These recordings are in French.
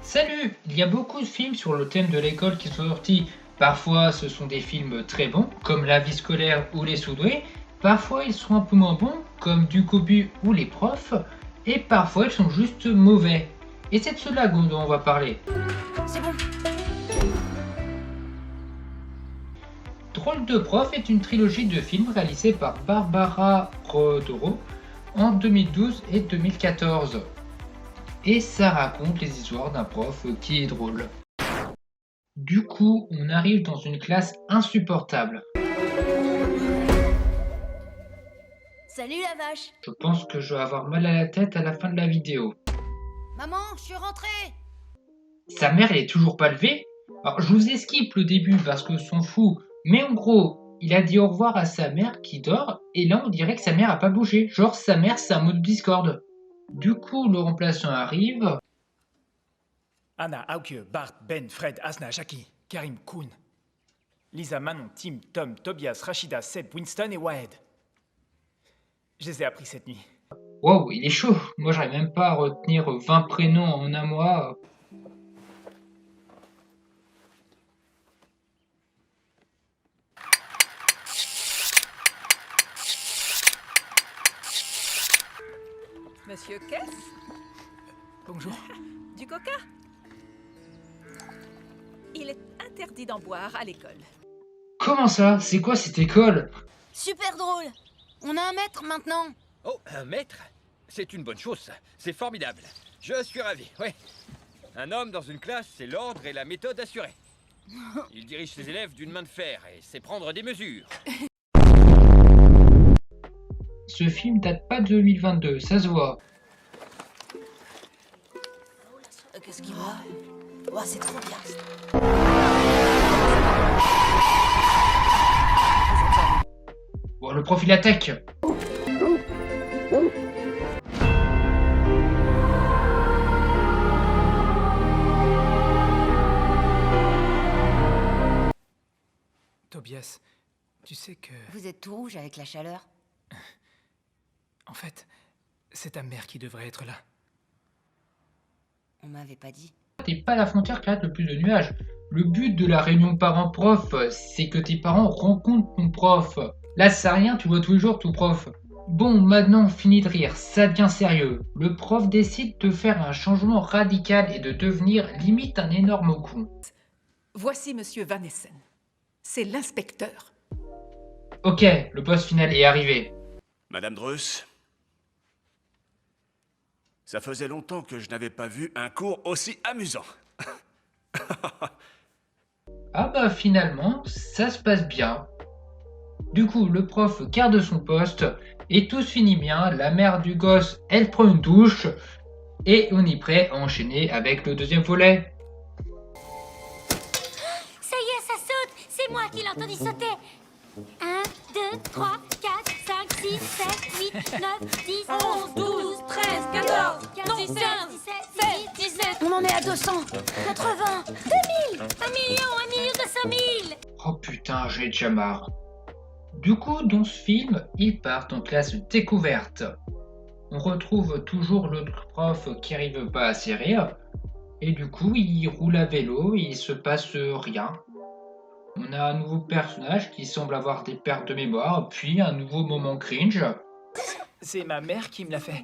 Salut! Il y a beaucoup de films sur le thème de l'école qui sont sortis. Parfois, ce sont des films très bons, comme La vie scolaire ou Les Sous-doués. Parfois, ils sont un peu moins bons, comme Du Cobu ou Les profs. Et parfois, ils sont juste mauvais. Et c'est de cela dont on va parler. C'est bon. Drôle de prof est une trilogie de films réalisés par Barbara Rodoro en 2012 et 2014. Et ça raconte les histoires d'un prof qui est drôle. Du coup, on arrive dans une classe insupportable. Salut la vache. Je pense que je vais avoir mal à la tête à la fin de la vidéo. Maman, je suis rentrée. Sa mère, elle est toujours pas levée? Alors, je vous esquive le début parce que s'en fout. Mais en gros, il a dit au revoir à sa mère qui dort, et là on dirait que sa mère a pas bougé. Genre, sa mère, c'est un mode Discord. Du coup, le remplaçant arrive. Anna, Auke, Bart, Ben, Fred, Asna, Jackie, Karim, Kuhn. Lisa, Manon, Tim, Tom, Tobias, Rachida, Seb, Winston et Wahed. Je les ai appris cette nuit. Wow, il est chaud. Moi, j'arrive même pas à retenir 20 prénoms en un mois. Monsieur Kess, Bonjour. du coca? Il est interdit d'en boire à l'école. Comment ça? C'est quoi cette école? Super drôle. On a un maître maintenant. Oh, un maître? C'est une bonne chose, ça. C'est formidable. Je suis ravi, oui. Un homme dans une classe, c'est l'ordre et la méthode assurée. Il dirige ses élèves d'une main de fer et sait prendre des mesures. Ce film date pas de 2022, ça se voit. Qu'est-ce qu'il voit? Oh, c'est trop bien. Bon, le prof il attaque. Tobias, tu sais que... Vous êtes tout rouge avec la chaleur. En fait, c'est ta mère qui devrait être là. On m'avait pas dit. T'es pas la frontière qui arrête le plus de nuages. Le but de la réunion parents-prof, c'est que tes parents rencontrent ton prof. Là, ça sert à rien, tu vois tous les jours ton prof. Bon, maintenant, fini de rire, ça devient sérieux. Le prof décide de faire un changement radical et de devenir limite un énorme con. Voici Monsieur Van Essen. C'est l'inspecteur. Ok, le poste final est arrivé. Madame Dreuss, ça faisait longtemps que je n'avais pas vu un cours aussi amusant. Ah bah finalement, ça se passe bien. Du coup, le prof garde son poste et tout se finit bien. La mère du gosse, elle prend une douche et on est prêt à enchaîner avec le deuxième volet. Ça y est, ça saute. C'est moi qui l'ai entendu sauter. 1, 2, 3, 4, 5, 6, 7, 8, 9, 10, 11, 12, 13, 14, 15, 17, 17, 18, 19, On en est à 200. 80, 2000, 1 million 200 000. Oh putain, j'ai déjà marre. Du coup, dans ce film, ils partent en classe découverte. On retrouve toujours l'autre prof qui arrive pas à s'y rire. Et du coup, il roule à vélo et il se passe rien. On a un nouveau personnage qui semble avoir des pertes de mémoire, puis un nouveau moment cringe. C'est ma mère qui me l'a fait.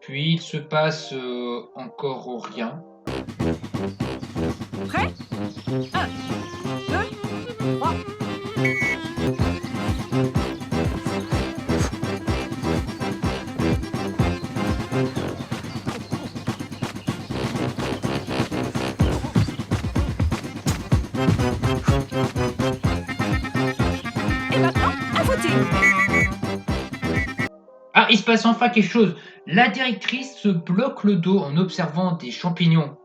Puis il se passe encore rien. Prêt? 1, 2, 3. Et maintenant, à voter. Ah, il se passe enfin quelque chose. La directrice se bloque le dos en observant des champignons.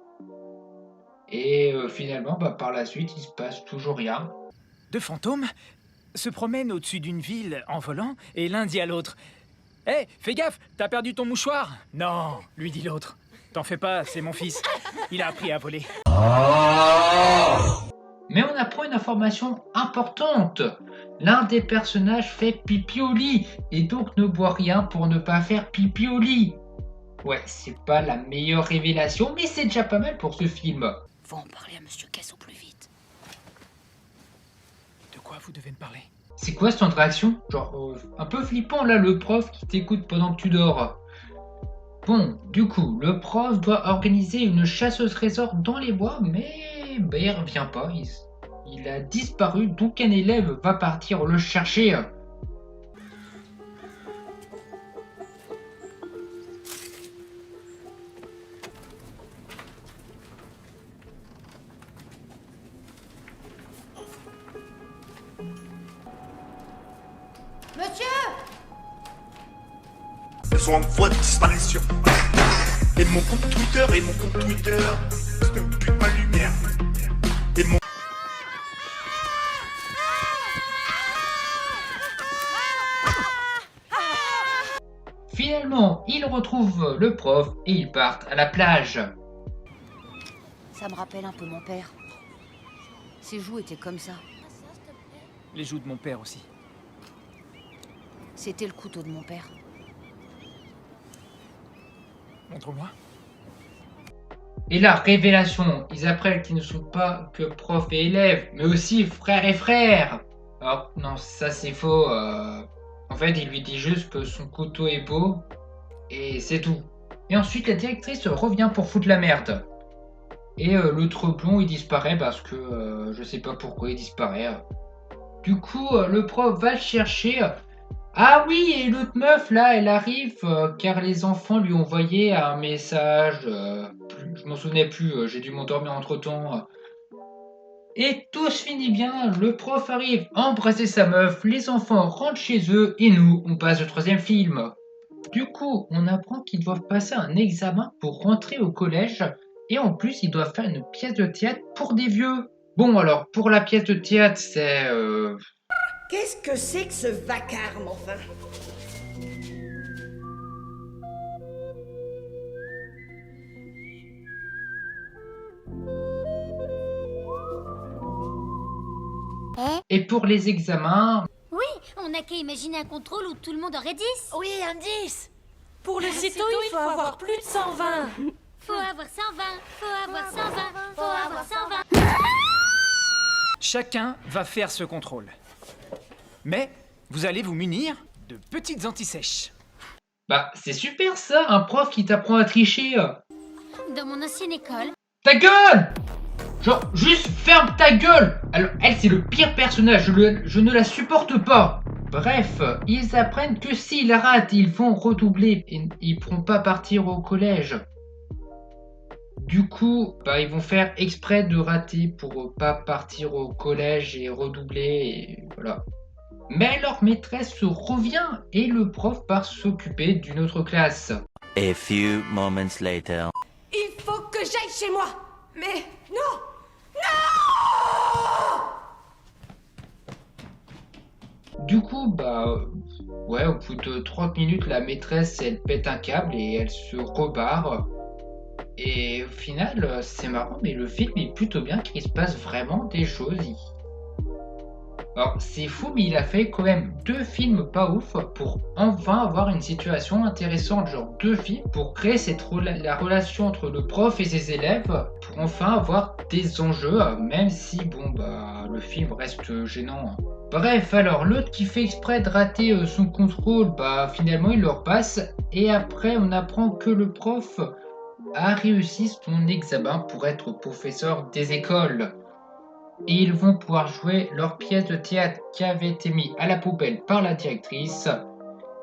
Et finalement, par la suite, il se passe toujours rien. Deux fantômes se promènent au-dessus d'une ville en volant et l'un dit à l'autre Hé, fais gaffe, t'as perdu ton mouchoir? Non, lui dit l'autre. T'en fais pas, c'est mon fils. Il a appris à voler. Mais on apprend une information importante. L'un des personnages fait pipi au lit et donc ne boit rien pour ne pas faire pipi au lit. Ouais, c'est pas la meilleure révélation, mais c'est déjà pas mal pour ce film. Faut en parler à Monsieur Caisse au plus vite. De quoi vous devez me parler? C'est quoi cette réaction? Genre, un peu flippant là, le prof qui t'écoute pendant que tu dors. Bon, du coup, le prof doit organiser une chasse au trésor dans les bois, mais il revient pas. Il a disparu, donc un élève va partir le chercher. Monsieur! Besoin de voix de disparition. Et mon compte Twitter, c'est un but de ma lumière. Et mon... Finalement, ils retrouvent le prof et ils partent à la plage. Ça me rappelle un peu mon père. Ses joues étaient comme ça. Les joues de mon père aussi. C'était le couteau de mon père. Montre-moi. Et la révélation, ils apprennent qu'ils ne sont pas que prof et élèves, mais aussi frère et frère. Alors non, ça c'est faux. En fait, il lui dit juste que son couteau est beau, et c'est tout. Et ensuite, la directrice revient pour foutre la merde. Et l'autre blond, il disparaît parce que je sais pas pourquoi il disparaît. Du coup, le prof va le chercher. Ah oui, et l'autre meuf là, elle arrive car les enfants lui ont envoyé un message. Je m'en souvenais plus, j'ai dû m'endormir entre temps. Et tout se finit bien, le prof arrive embrasser sa meuf, les enfants rentrent chez eux et nous, on passe au troisième film. Du coup, on apprend qu'ils doivent passer un examen pour rentrer au collège et en plus, ils doivent faire une pièce de théâtre pour des vieux. Bon alors, pour la pièce de théâtre, c'est... Qu'est-ce que c'est que ce vacarme, enfin? Et pour les examens... Oui, on n'a qu'à imaginer un contrôle où tout le monde aurait 10. Oui, un 10! Pour le cito, il faut avoir plus de 120. Faut avoir 120, faut avoir 120, faut avoir 120. Chacun va faire ce contrôle. Mais vous allez vous munir de petites antisèches. Bah, c'est super ça, un prof qui t'apprend à tricher. Dans mon ancienne école, Ta gueule! Genre, juste ferme ta gueule! Alors, elle, c'est le pire personnage, je ne la supporte pas. Bref, ils apprennent que s'ils ratent, ils vont redoubler et ils pourront pas partir au collège. Du coup, bah, ils vont faire exprès de rater pour pas partir au collège et redoubler, et voilà. Mais leur maîtresse revient et le prof part s'occuper d'une autre classe. A few moments later. Il faut que j'aille chez moi. Mais non! Du coup, bah, ouais, au bout de 30 minutes, la maîtresse, elle pète un câble et elle se rebarre. Et au final, c'est marrant, mais le film est plutôt bien, qu'il se passe vraiment des choses. Alors, c'est fou, mais il a fait quand même 2 films pas ouf pour enfin avoir une situation intéressante. Genre 2 films pour créer la relation entre le prof et ses élèves, pour enfin avoir des enjeux, même si, bon, bah, le film reste gênant. Bref, alors, l'autre qui fait exprès de rater son contrôle, bah, finalement, il le repasse. Et après, on apprend que le prof a réussi son examen pour être professeur des écoles. Et ils vont pouvoir jouer leur pièce de théâtre qui avait été mise à la poubelle par la directrice.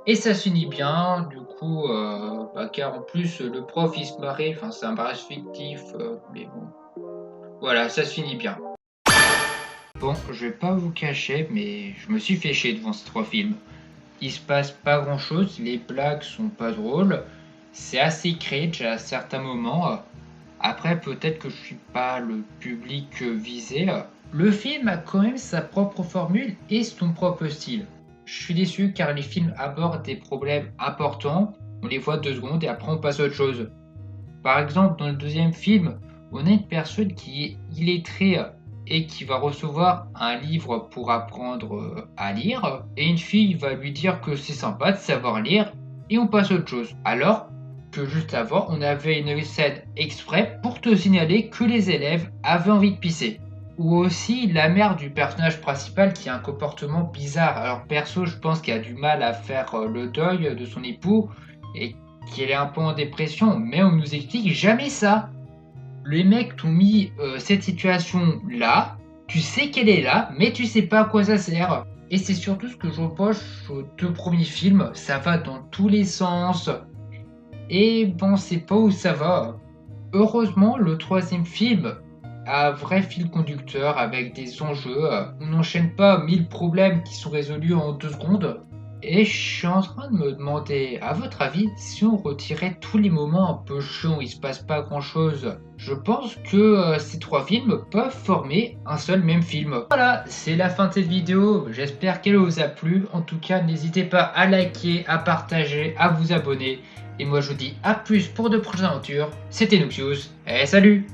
Et ça se finit bien, du coup, car en plus le prof il se marrait, enfin c'est un mariage fictif, mais bon. Voilà, ça se finit bien. Bon, je vais pas vous cacher, mais je me suis fait chier devant ces 3 films. Il se passe pas grand chose, les blagues sont pas drôles, c'est assez cringe à certains moments. Après, peut-être que je suis pas le public visé. Le film a quand même sa propre formule et son propre style. je suis déçu car les films abordent des problèmes importants, on les voit 2 secondes et après on passe à autre chose. Par exemple, dans le deuxième film, on a une personne qui est illettrée et qui va recevoir un livre pour apprendre à lire, et une fille va lui dire que c'est sympa de savoir lire, et on passe à autre chose. Alors que juste avant, on avait une scène exprès pour te signaler que les élèves avaient envie de pisser. Ou aussi la mère du personnage principal qui a un comportement bizarre. Alors perso, je pense qu'elle a du mal à faire le deuil de son époux, et qu'elle est un peu en dépression, mais on nous explique jamais ça. Les mecs t'ont mis cette situation là, tu sais qu'elle est là, mais tu sais pas à quoi ça sert. Et c'est surtout ce que je reproche aux 2 premiers films, ça va dans tous les sens. Et bon, c'est pas où ça va. Heureusement, le 3e film a un vrai fil conducteur avec des enjeux. On n'enchaîne pas 1000 problèmes qui sont résolus en 2 secondes. Et je suis en train de me demander, à votre avis, si on retirait tous les moments un peu chiants où il se passe pas grand chose, je pense que ces 3 films peuvent former un seul même film. Voilà, c'est la fin de cette vidéo, j'espère qu'elle vous a plu. En tout cas, n'hésitez pas à liker, à partager, à vous abonner. Et moi je vous dis à plus pour de prochaines aventures. C'était Nuxius, et salut!